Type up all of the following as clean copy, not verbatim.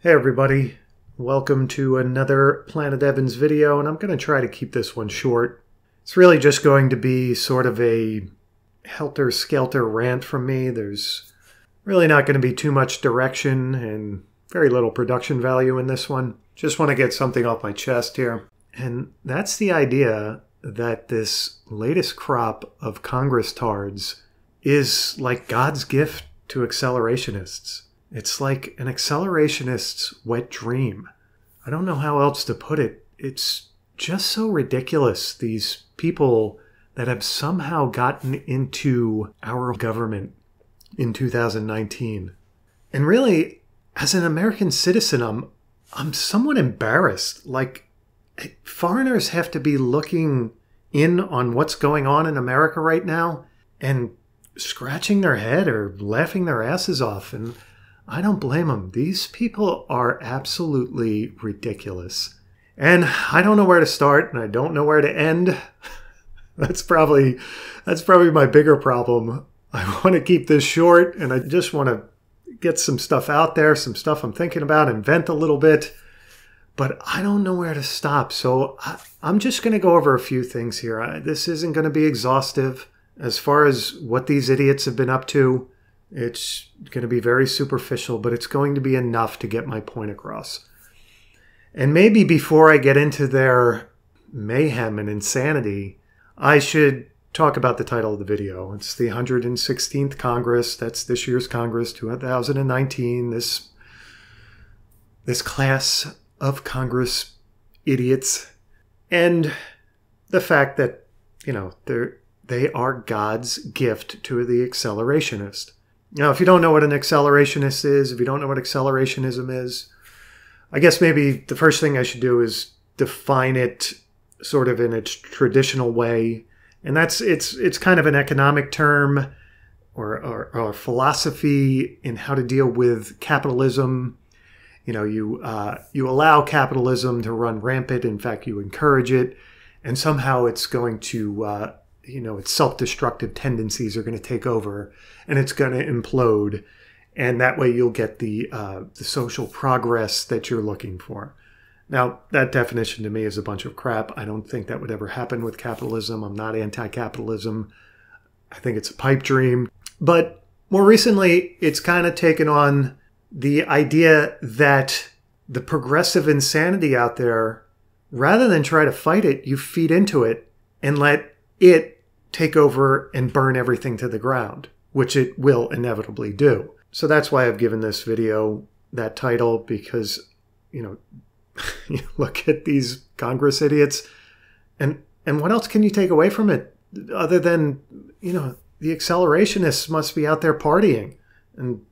Hey everybody, welcome to another Planet Evans video, and I'm going to try to keep this one short. It's really just going to be sort of a helter-skelter rant from me. There's really not going to be too much direction and very little production value in this one. Just want to get something off my chest here. And that's the idea that this latest crop of Congress tards is like God's gift to accelerationists. It's like an accelerationist's wet dream. I don't know how else to put it. It's just so ridiculous, these people that have somehow gotten into our government in 2019. And really, as an American citizen, I'm somewhat embarrassed. Like, foreigners have to be looking in on what's going on in America right now and scratching their head or laughing their asses off. And I don't blame them. These people are absolutely ridiculous. And I don't know where to start, and I don't know where to end. That's probably my bigger problem. I want to keep this short, and I just want to get some stuff out there, some stuff I'm thinking about, and vent a little bit. But I don't know where to stop, so I'm just going to go over a few things here. This isn't going to be exhaustive as far as what these idiots have been up to. It's going to be very superficial, but it's going to be enough to get my point across. And maybe before I get into their mayhem and insanity, I should talk about the title of the video. It's the 116th Congress. That's this year's Congress, 2019. This class of Congress idiots. And the fact that, they are God's gift to the accelerationist. Now, if you don't know what an accelerationist is, if you don't know what accelerationism is, I guess maybe the first thing I should do is define it sort of in its traditional way. And that's it's kind of an economic term or philosophy in how to deal with capitalism. You allow capitalism to run rampant. In fact, you encourage it. And somehow it's going to its self-destructive tendencies are going to take over, and it's going to implode, and that way you'll get the social progress that you're looking for. Now, that definition to me is a bunch of crap. I don't think that would ever happen with capitalism. I'm not anti-capitalism. I think it's a pipe dream. But more recently, it's kind of taken on the idea that the progressive insanity out there, rather than try to fight it, you feed into it and let it take over and burn everything to the ground, which it will inevitably do. So that's why I've given this video that title, because, you look at these Congress idiots, and what else can you take away from it other than, the accelerationists must be out there partying and,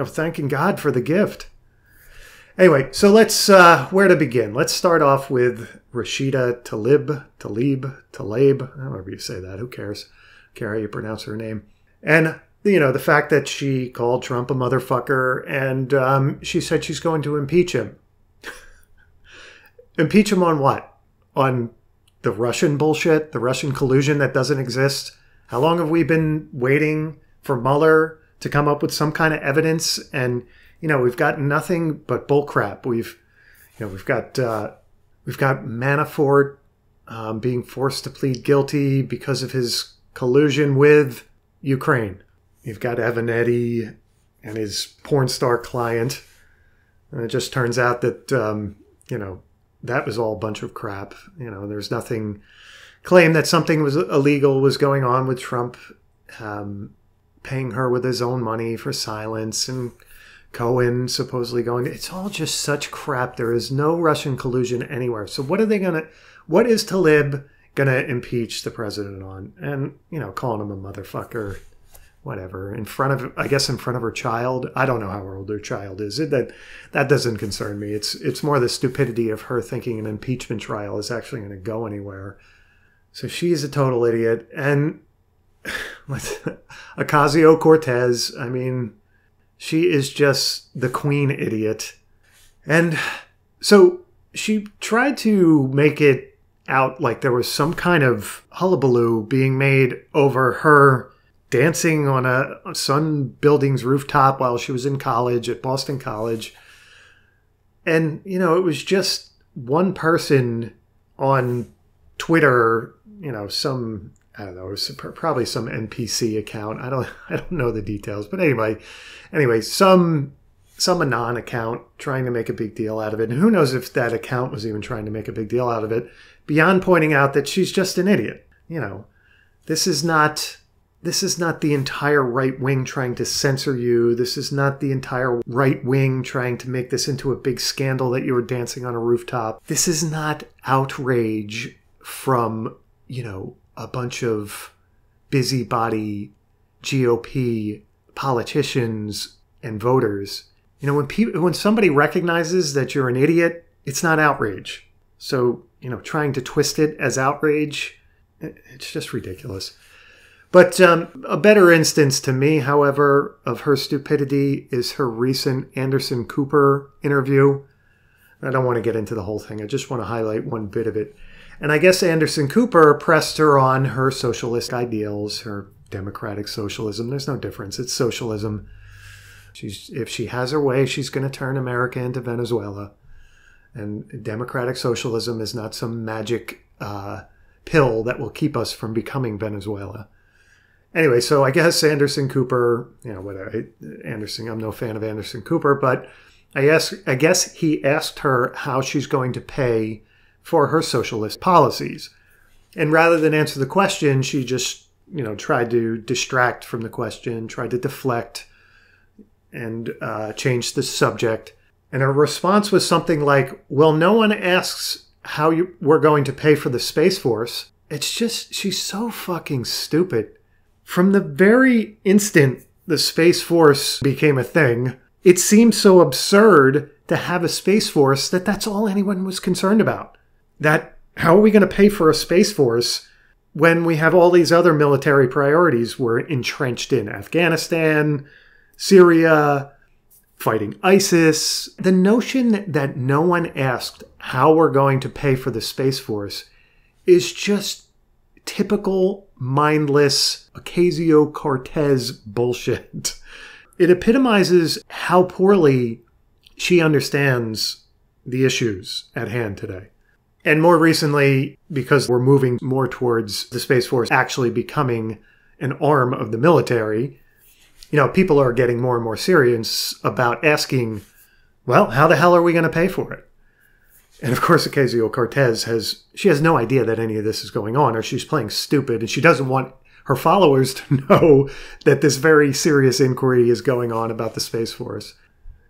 thanking God for the gift. Anyway, so let's, where to begin? Let's start off with Rashida Tlaib, however you say that, who cares? Care how you pronounce her name. And, the fact that she called Trump a motherfucker, and she said she's going to impeach him. Impeach him on what? On the Russian bullshit, the Russian collusion that doesn't exist? How long have we been waiting for Mueller to come up with some kind of evidence? And, we've got nothing but bullcrap. We've got Manafort being forced to plead guilty because of his collusion with Ukraine. You've got Evanetti and his porn star client. And it just turns out that, that was all a bunch of crap. There's nothing claim that something was illegal was going on with Trump paying her with his own money for silence, and Cohen supposedly going. It's all just such crap. There is no Russian collusion anywhere. So what is Tlaib gonna impeach the president on? And, calling him a motherfucker, whatever, in front of her child. I don't know how old her child is. That doesn't concern me. It's more the stupidity of her thinking an impeachment trial is actually going to go anywhere. So she's a total idiot. And Ocasio-Cortez, she is just the queen idiot. And so she tried to make it out like there was some kind of hullabaloo being made over her dancing on a Sun Building's rooftop while she was in college at Boston College. And, it was just one person on Twitter, some, I don't know, it was probably some NPC account. I don't know the details, but anyway, some anon account trying to make a big deal out of it. And who knows if that account was even trying to make a big deal out of it, beyond pointing out that she's just an idiot. This is not the entire right wing trying to censor you. This is not the entire right wing trying to make this into a big scandal that you were dancing on a rooftop. This is not outrage from, a bunch of busybody GOP politicians and voters. When somebody recognizes that you're an idiot, it's not outrage. So, trying to twist it as outrage, it's just ridiculous. But a better instance to me, however, of her stupidity is her recent Anderson Cooper interview. I don't want to get into the whole thing. I just want to highlight one bit of it. And I guess Anderson Cooper pressed her on her socialist ideals, her democratic socialism. There's no difference. It's socialism. If she has her way, she's going to turn America into Venezuela. And democratic socialism is not some magic pill that will keep us from becoming Venezuela. Anyway, so I guess Anderson Cooper, whatever. I'm no fan of Anderson Cooper, but I guess he asked her how she's going to pay for her socialist policies. And rather than answer the question, she just, tried to distract from the question, tried to deflect and change the subject. And her response was something like, well, no one asks how we're going to pay for the Space Force. It's just, she's so fucking stupid. From the very instant the Space Force became a thing, it seemed so absurd to have a Space Force that's all anyone was concerned about. That, how are we going to pay for a Space Force when we have all these other military priorities we're entrenched in? Afghanistan, Syria, fighting ISIS. The notion that no one asked how we're going to pay for the Space Force is just typical, mindless, Ocasio-Cortez bullshit. It epitomizes how poorly she understands the issues at hand today. And more recently, because we're moving more towards the Space Force actually becoming an arm of the military, people are getting more and more serious about asking, well, how the hell are we going to pay for it? And of course, Ocasio-Cortez has no idea that any of this is going on, or she's playing stupid, and she doesn't want her followers to know that this very serious inquiry is going on about the Space Force.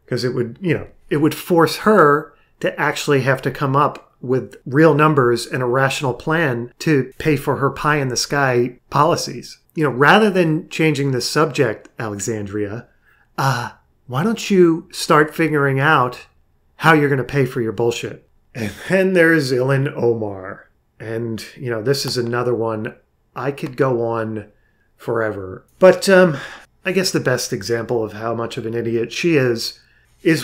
Because it would force her to actually have to come up with real numbers and a rational plan to pay for her pie-in-the-sky policies. Rather than changing the subject, Alexandria, why don't you start figuring out how you're going to pay for your bullshit? And then there's Ilhan Omar. And, this is another one. I could go on forever. But I guess the best example of how much of an idiot she is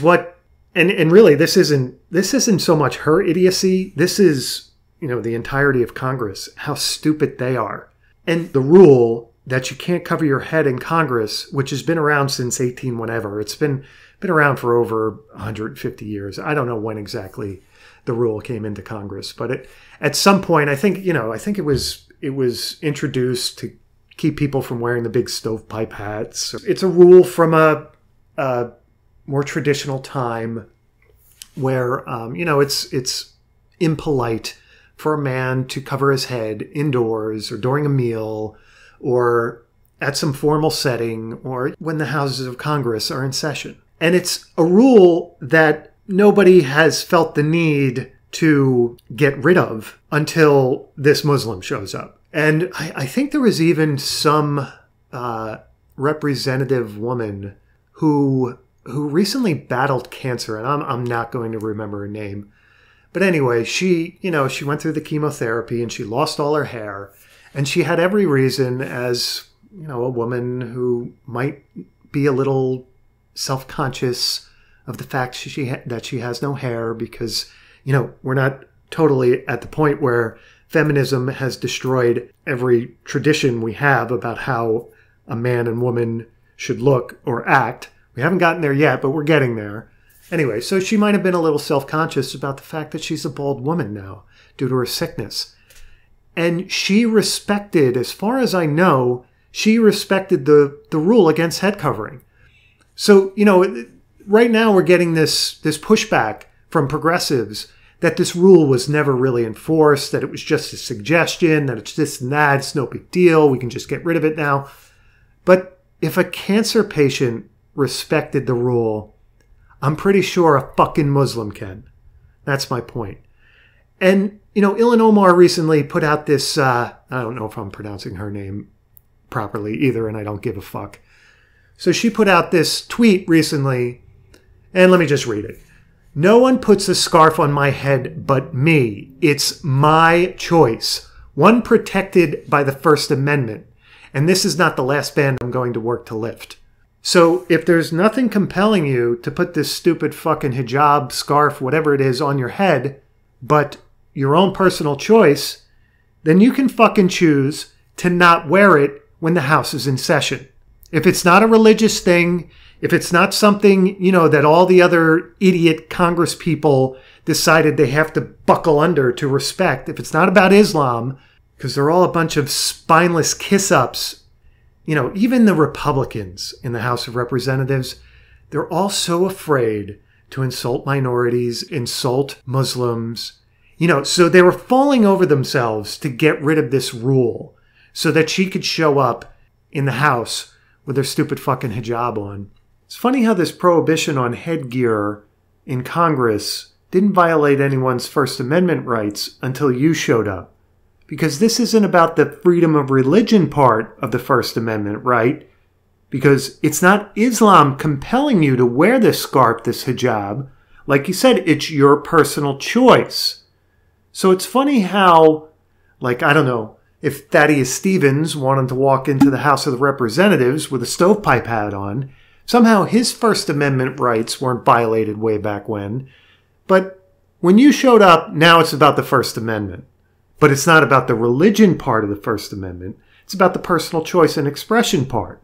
what... And really, this isn't so much her idiocy. This is, the entirety of Congress, how stupid they are. And the rule that you can't cover your head in Congress, which has been around since 18 whenever. It's been around for over 150 years. I don't know when exactly the rule came into Congress, but at some point, I think it was introduced to keep people from wearing the big stovepipe hats. It's a rule from a more traditional time where, it's impolite for a man to cover his head indoors or during a meal or at some formal setting or when the Houses of Congress are in session. And it's a rule that nobody has felt the need to get rid of until this Muslim shows up. And I think there was even some representative woman who recently battled cancer, and I'm not going to remember her name. But anyway, she went through the chemotherapy and she lost all her hair. And she had every reason as, a woman who might be a little self-conscious of the fact that she has no hair because, we're not totally at the point where feminism has destroyed every tradition we have about how a man and woman should look or act. We haven't gotten there yet, but we're getting there. Anyway, so she might have been a little self-conscious about the fact that she's a bald woman now due to her sickness. And she respected, as far as I know, she respected the rule against head covering. So, right now we're getting this pushback from progressives that this rule was never really enforced, that it was just a suggestion, that it's this and that, it's no big deal, we can just get rid of it now. But if a cancer patient respected the rule, I'm pretty sure a fucking Muslim can. That's my point. And, Ilhan Omar recently put out this, I don't know if I'm pronouncing her name properly either, and I don't give a fuck. So she put out this tweet recently, and let me just read it. "No one puts a scarf on my head but me. It's my choice. One protected by the First Amendment. And this is not the last band I'm going to work to lift." So if there's nothing compelling you to put this stupid fucking hijab, scarf, whatever it is on your head, but your own personal choice, then you can fucking choose to not wear it when the House is in session. If it's not a religious thing, if it's not something, that all the other idiot Congress people decided they have to buckle under to respect, if it's not about Islam, because they're all a bunch of spineless kiss-ups, even the Republicans in the House of Representatives, they're all so afraid to insult minorities, insult Muslims, so they were falling over themselves to get rid of this rule so that she could show up in the House with her stupid fucking hijab on. It's funny how this prohibition on headgear in Congress didn't violate anyone's First Amendment rights until you showed up. Because this isn't about the freedom of religion part of the First Amendment, right? Because it's not Islam compelling you to wear this scarf, this hijab. Like you said, it's your personal choice. So it's funny how, I don't know, if Thaddeus Stevens wanted to walk into the House of Representatives with a stovepipe hat on, somehow his First Amendment rights weren't violated way back when. But when you showed up, now it's about the First Amendment. But it's not about the religion part of the First Amendment. It's about the personal choice and expression part.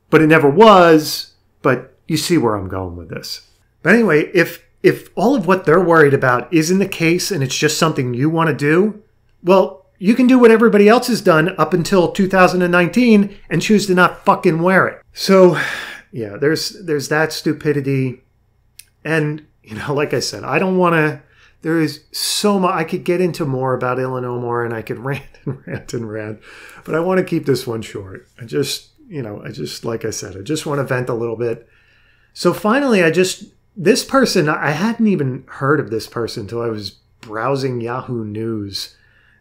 But it never was. But you see where I'm going with this. But anyway, if all of what they're worried about isn't the case and it's just something you want to do, well, you can do what everybody else has done up until 2019 and choose to not fucking wear it. So, yeah, there's that stupidity. And, like I said, I don't want to... There is so much... I could get into more about Ilhan Omar and I could rant and rant and rant. But I want to keep this one short. Like I said, I just want to vent a little bit. So finally, this person, I hadn't even heard of this person until I was browsing Yahoo News.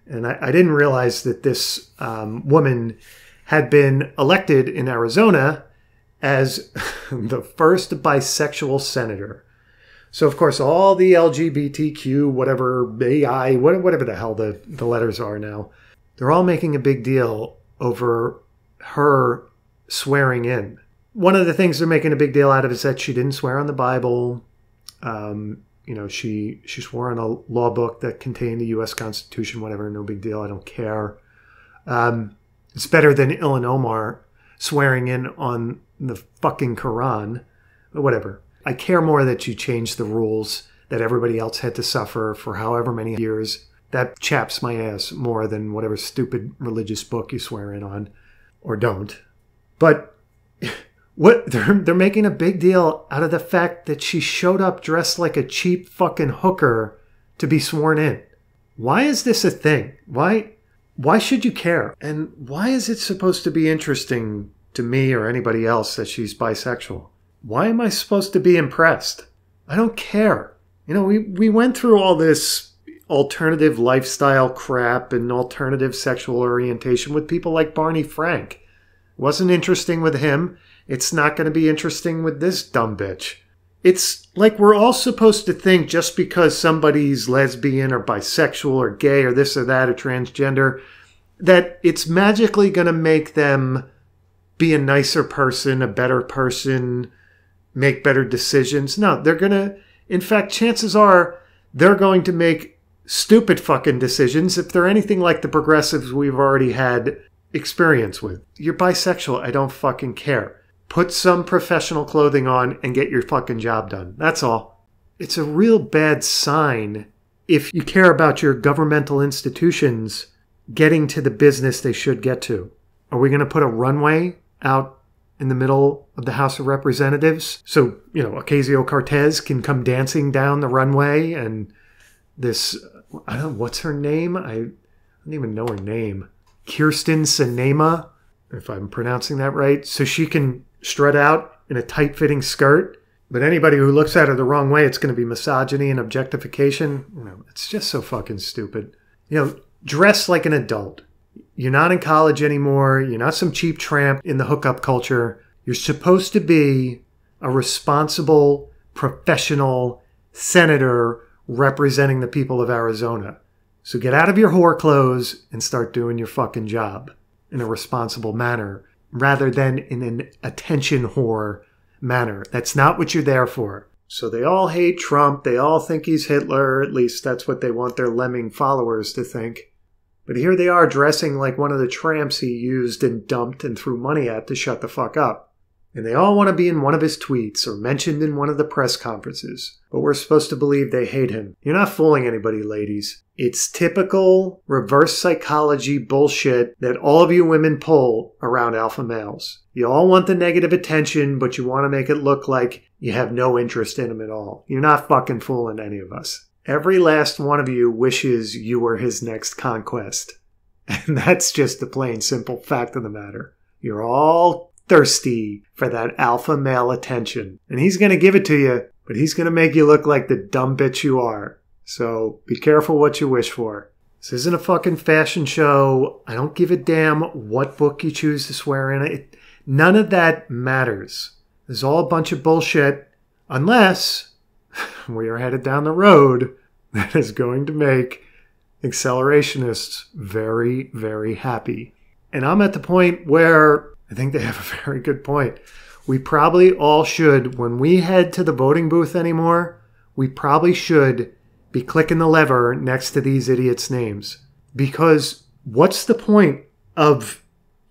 And I didn't realize that this woman had been elected in Arizona as the first bisexual senator. So, of course, all the LGBTQ, whatever, AI, whatever the hell the letters are now, they're all making a big deal over her swearing in. One of the things they're making a big deal out of is that she didn't swear on the Bible. She swore on a law book that contained the U.S. Constitution, whatever, no big deal, I don't care. It's better than Ilhan Omar swearing in on the fucking Quran, but whatever. I care more that you changed the rules that everybody else had to suffer for however many years. That chaps my ass more than whatever stupid religious book you swear in on, or don't. But what they're making a big deal out of the fact that she showed up dressed like a cheap fucking hooker to be sworn in. Why is this a thing? Why should you care? And why is it supposed to be interesting to me or anybody else that she's bisexual? Why am I supposed to be impressed? I don't care. We went through all this alternative lifestyle crap and alternative sexual orientation with people like Barney Frank. Wasn't interesting with him. It's not going to be interesting with this dumb bitch. It's like we're all supposed to think just because somebody's lesbian or bisexual or gay or this or that or transgender, that it's magically going to make them be a nicer person, a better person, make better decisions. No, they're going to, in fact, chances are they're going to make stupid fucking decisions if they're anything like the progressives we've already had experience with. You're bisexual, I don't fucking care. Put some professional clothing on and get your fucking job done. That's all. It's a real bad sign if you care about your governmental institutions getting to the business they should get to. Are we going to put a runway out in the middle of the House of Representatives so, Ocasio-Cortez can come dancing down the runway and this, I don't know, what's her name? I don't even know her name. Kirsten Sinema, if I'm pronouncing that right. So she can strut out in a tight-fitting skirt. But anybody who looks at her the wrong way, it's going to be misogyny and objectification. It's just so fucking stupid. Dress like an adult. You're not in college anymore. You're not some cheap tramp in the hookup culture. You're supposed to be a responsible, professional senator representing the people of Arizona. So get out of your whore clothes and start doing your fucking job in a responsible manner rather than in an attention whore manner. That's not what you're there for. So they all hate Trump. They all think he's Hitler. At least that's what they want their lemming followers to think. But here they are dressing like one of the tramps he used and dumped and threw money at to shut the fuck up. And they all want to be in one of his tweets or mentioned in one of the press conferences. But we're supposed to believe they hate him. You're not fooling anybody, ladies. It's typical reverse psychology bullshit that all of you women pull around alpha males. You all want the negative attention, but you want to make it look like you have no interest in him at all. You're not fucking fooling any of us. Every last one of you wishes you were his next conquest. And that's just the plain simple fact of the matter. You're all thirsty for that alpha male attention. And he's going to give it to you, but he's going to make you look like the dumb bitch you are. So be careful what you wish for. This isn't a fucking fashion show. I don't give a damn what book you choose to swear in. None of that matters. It's all a bunch of bullshit unless we are headed down the road that is going to make accelerationists very, very happy. And I'm at the point where I think they have a very good point. We probably all should, when we head to the voting booth anymore, we probably should be clicking the lever next to these idiots' names. Because what's the point of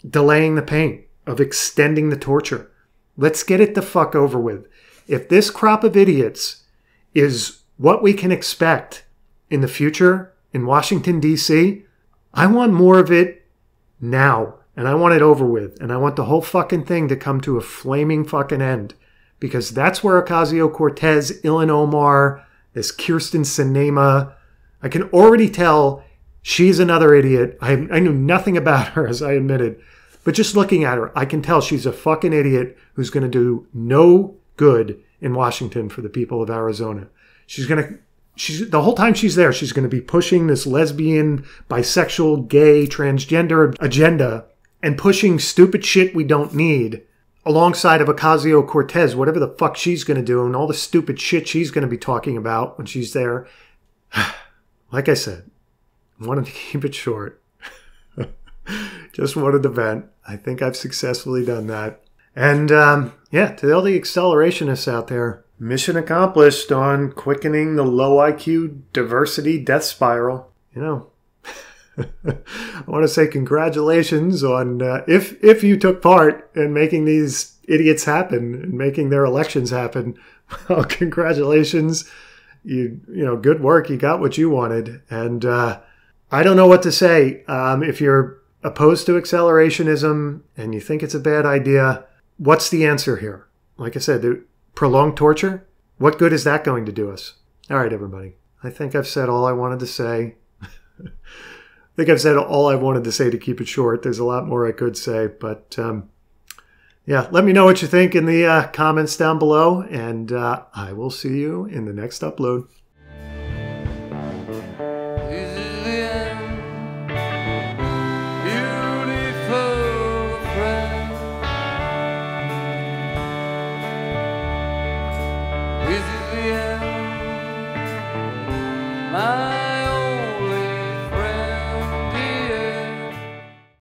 delaying the pain, of extending the torture? Let's get it the fuck over with. If this crop of idiots is what we can expect in the future in Washington, D.C., I want more of it now. And I want it over with. And I want the whole fucking thing to come to a flaming fucking end. Because that's where Ocasio-Cortez, Ilhan Omar, this Kirsten Sinema, I can already tell she's another idiot. I knew nothing about her, as I admitted. But just looking at her, I can tell she's a fucking idiot who's going to do no good in Washington for the people of Arizona. The whole time she's there, she's going to be pushing this lesbian, bisexual, gay, transgender agenda and pushing stupid shit we don't need alongside of Ocasio-Cortez, whatever the fuck she's going to do and all the stupid shit she's going to be talking about when she's there. Like I said, I wanted to keep it short. Just wanted to vent. I think I've successfully done that. And to all the accelerationists out there, mission accomplished on quickening the low IQ diversity death spiral. I want to say congratulations on if you took part in making these idiots happen and making their elections happen. Well, congratulations. Good work. You got what you wanted. And I don't know what to say. If you're opposed to accelerationism and you think it's a bad idea, what's the answer here? Like I said, prolonged torture? What good is that going to do us? All right, everybody. I think I've said all I wanted to say. I think I've said all I wanted to say to keep it short. There's a lot more I could say, but let me know what you think in the comments down below, and I will see you in the next upload. This is the end, beautiful friend. This is the end, my